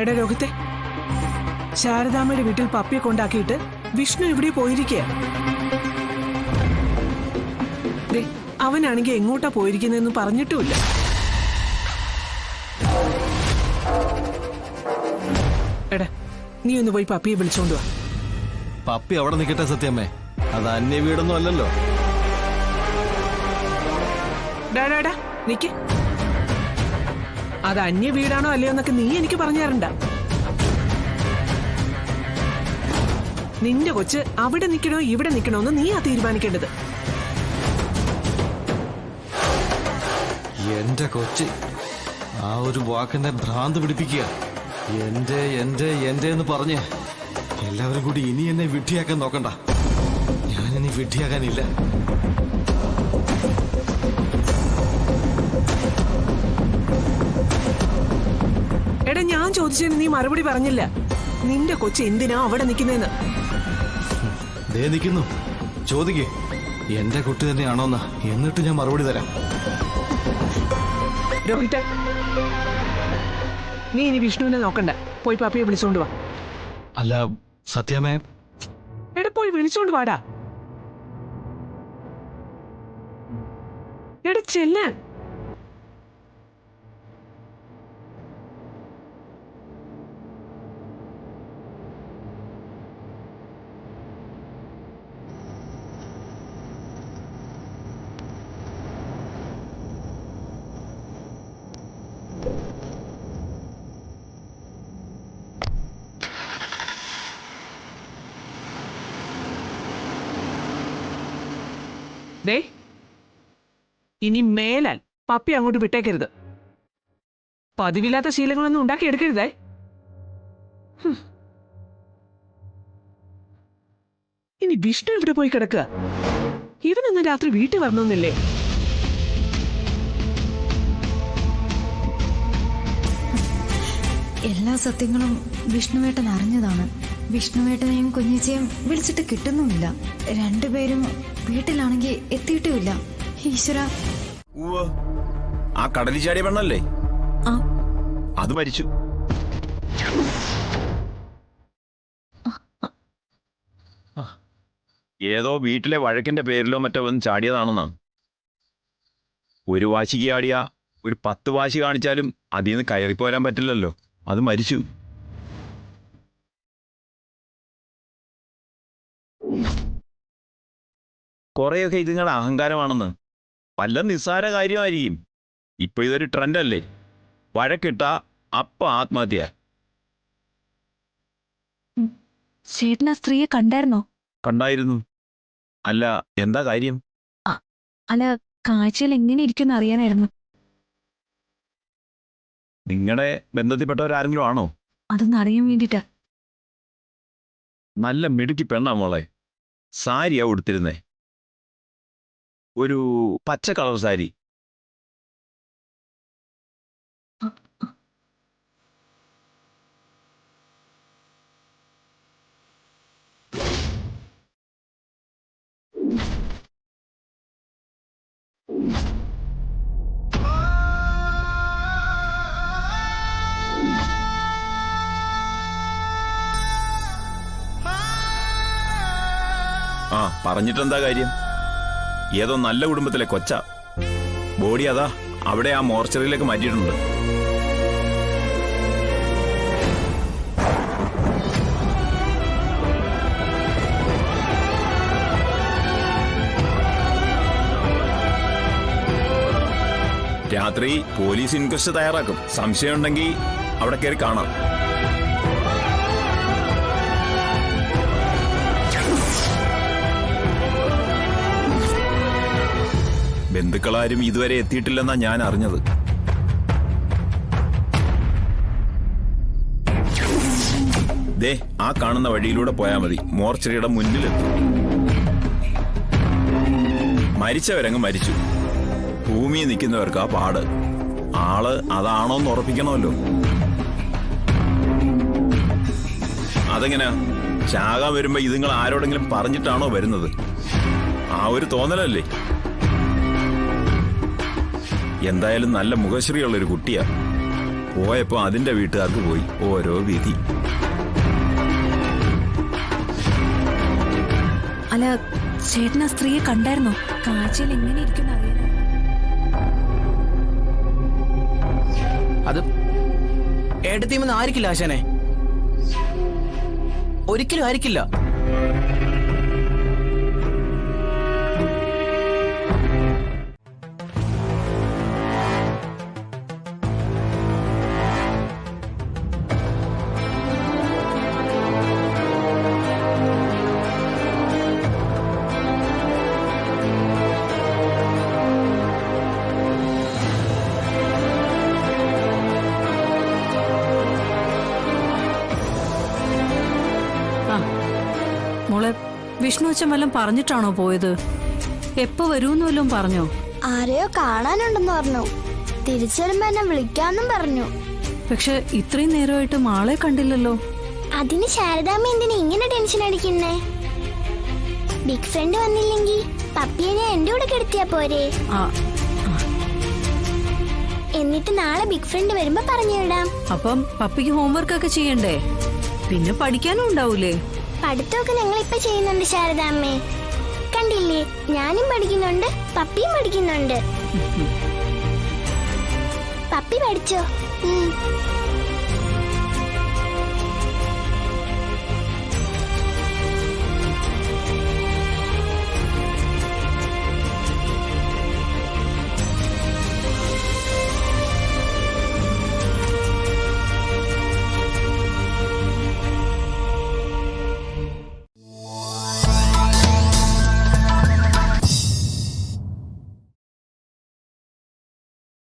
എടാ രോഹിത്തെ, ശാരദാമ്മയുടെ വീട്ടിൽ പപ്പിയെ കൊണ്ടാക്കിയിട്ട് വിഷ്ണു ഇവിടെ പോയിരിക്കുക. അവനാണെങ്കിൽ എങ്ങോട്ടാ പോയിരിക്കുന്നതെന്ന് പറഞ്ഞിട്ടുമില്ല. എടാ, നീ ഒന്ന് പോയി പപ്പിയെ വിളിച്ചോണ്ട് വാ. പപ്പി അവിടെ നിൽക്കട്ടെ സത്യമ്മേ, അത് അന്യ വീടൊന്നും അല്ലല്ലോ. ഡാടാ നിക്ക്. അത് അന്യ വീടാണോ അല്ലയോ എന്നൊക്കെ നീ എനിക്ക് പറഞ്ഞു തരണ്ട. നിന്റെ കൊച്ച് അവിടെ നിൽക്കണോ ഇവിടെ നിൽക്കണോന്ന് നീയാ തീരുമാനിക്കേണ്ടത്. എന്റെ കൊച്ച്, ആ ഒരു വാക്കിനെ ഭ്രാന്ത് പിടിപ്പിക്കുക. എന്റെ എന്റെ എന്റെ എന്ന് പറഞ്ഞ് എല്ലാവരും കൂടി ഇനി എന്നെ വിഡ്ഢിയാക്കാൻ നോക്കണ്ട. ഞാനിനി വിഡ്ഢിയാകാനില്ല. എടാ, ഞാൻ ചോദിച്ചതിന് നീ മറുപടി പറഞ്ഞില്ല. നിന്റെ കൊച്ച് എന്തിനാ അവിടെ നിൽക്കുന്നതെന്ന്. ദേ നിൽക്കുന്നു, ചോദിക്കേ എന്റെ കുട്ടി തന്നെയാണോന്ന്, എന്നിട്ട് ഞാൻ മറുപടി തരാം. രോഹിത, നീ ഇനി വിഷ്ണുവിനെ നോക്കണ്ട. പോയി പാപ്പിയെ വിളിച്ചോണ്ട് വാ. അല്ല സത്യമേ. എടാ, പോയി വിളിച്ചോണ്ട് വാടാ. എടാ ചെല്ലാൻ. ദേ, ഇനി മേലാൽ പപ്പി അങ്ങോട്ട് വിട്ടേക്കരുത്. പതിവില്ലാത്ത ശീലങ്ങളൊന്നും ഉണ്ടാക്കിയെടുക്കരുതേ. ഇനി വിഷ്ണു ഇവിടെ പോയി കിടക്കുക. ഇവനൊന്ന് രാത്രി വീട്ടിൽ വരണമെന്നില്ലേ? എല്ലാ സത്യങ്ങളും വിഷ്ണുവേട്ടൻ അറിഞ്ഞതാണ്. വിഷ്ണുവേട്ടനെയും കുഞ്ഞിച്ചയും വിളിച്ചിട്ട് കിട്ടുന്നുമില്ല. രണ്ടുപേരും വീട്ടിലാണെങ്കിൽ എത്തിയിട്ടുമില്ല. ഈശ്വര, ആ കടലിൽ ചാടിയ പെണ്ണല്ലേ അത് മരിച്ചു. ഏതോ വീട്ടിലെ വഴക്കിന്റെ പേരിലോ മറ്റോ വന്ന് ചാടിയതാണെന്നാണ്. ഒരു വാശിക്ക് ചാടിയ ഒരു 10 വാശി കാണിച്ചാലും അതിൽ നിന്ന് കയറിപ്പോരാൻ പറ്റില്ലല്ലോ. അത് മരിച്ചു. കുറെയൊക്കെ ഇതുങ്ങളുടെ അഹങ്കാരമാണെന്ന്. വല്ല നിസ്സാര കാര്യമായിരിക്കും. ഇപ്പൊ ഇതൊരു ട്രെൻഡല്ലേ. വഴക്കിട്ട അപ്പ ആത്മഹത്യ. ചേട്ടൻ ആ സ്ത്രീയെ കണ്ടായിരുന്നോ? കണ്ടായിരുന്നു. അല്ല, എന്താ കാര്യം? അല്ല, കാഴ്ചയിൽ എങ്ങനെ ഇരിക്കുമെന്ന് അറിയാനായിരുന്നു. നിങ്ങളുടെ ബന്ധത്തിൽപ്പെട്ടവരാരെങ്കിലും ആണോ? അതൊന്ന് അറിയാൻ വേണ്ടിട്ടാ. നല്ല മിടുക്കി പെണ്ണാ മോളെ. സാരിയാ ഉടുത്തിരുന്നേ, ഒരു പച്ച കളർ സാരി. ആ, പറഞ്ഞിട്ടെന്താ കാര്യം? ഏതോ നല്ല കുടുംബത്തിലെ കൊച്ച. ബോഡി അതാ അവിടെ ആ മോർച്ചറിയിലേക്ക് മാറ്റിയിട്ടുണ്ട്. രാത്രി പോലീസ് ഇൻക്വസ്റ്റ് തയ്യാറാക്കും. സംശയമുണ്ടെങ്കിൽ അവിടെ കയറി കാണാം. ബന്ധുക്കളാരും ഇതുവരെ എത്തിയിട്ടില്ലെന്നാ ഞാൻ അറിഞ്ഞത്. ദേ, ആ കാണുന്ന വഴിയിലൂടെ പോയാൽ മതി. മോർച്ചറിയുടെ മുന്നിലെത്തും. മരിച്ചവരങ്ങ് മരിച്ചു. ഭൂമിയിൽ നിൽക്കുന്നവർക്ക് ആ പാട്. ആള് അതാണോന്ന് ഉറപ്പിക്കണമല്ലോ. അതെങ്ങനെയാ? ചാകാൻ വരുമ്പോ ഇതുങ്ങൾ ആരോടെങ്കിലും പറഞ്ഞിട്ടാണോ വരുന്നത്? ആ ഒരു തോന്നലല്ലേ. എന്തായാലും നല്ല മുഖശ്രീയുള്ളൊരു കുട്ടിയാ. പോയപ്പോ അതിന്റെ വീട്ടുകാർക്ക് പോയി ഓരോ വിധി. അല്ല ചേട്ടൻ ആ സ്ത്രീയെ കണ്ടായിരുന്നോ? കാഴ്ചയിൽ എങ്ങനെ ഇരിക്കുന്ന അറിയാനാ. അത് ഏട്ടത്തിമെന്ന് ആയിരിക്കില്ല ആശാനെ, ഒരിക്കലും ആയിരിക്കില്ല. മോളെ, വിഷ്ണു അച്ഛൻ വല്ലതും പറഞ്ഞിട്ടാണോ പോയത്? എപ്പോ വരൂന്ന് വല്ലതും പറഞ്ഞോ? ആരെയോ കാണാനുണ്ടെന്ന് പറഞ്ഞു. തിരിച്ചു വരുമ്പോ എന്നെ വിളിക്കാന്നും പറഞ്ഞു. പക്ഷെ ഇത്രയും നേരമായിട്ട് ആളെ കണ്ടില്ലല്ലോ. അതിന് ശാരദാമ്മ എന്തിനാ ഇങ്ങനെ ടെൻഷൻ അടിക്കുന്നേ? ബിഗ് ഫ്രണ്ട് വന്നില്ലെങ്കിൽ പപ്പിയെ എന്റെ കൂടെ കിടത്തിയാ പോരെ? ആ, എന്നിട്ട് നാളെ ബിഗ് ഫ്രണ്ട് വരുമ്പോ പറഞ്ഞു വിടാം. അപ്പം പപ്പിക്ക് ഹോംവർക്ക് ഒക്കെ ചെയ്യണ്ടേ? പിന്നെ പഠിക്കാനും ഉണ്ടാവൂലേ? പഠിത്തമൊക്കെ ഞങ്ങൾ ഇപ്പൊ ചെയ്യുന്നുണ്ട് ശാരദാമ്മേ. കണ്ടില്ലേ, ഞാനും പഠിക്കുന്നുണ്ട്, പപ്പിയും പഠിക്കുന്നുണ്ട്. പപ്പി പഠിച്ചോ?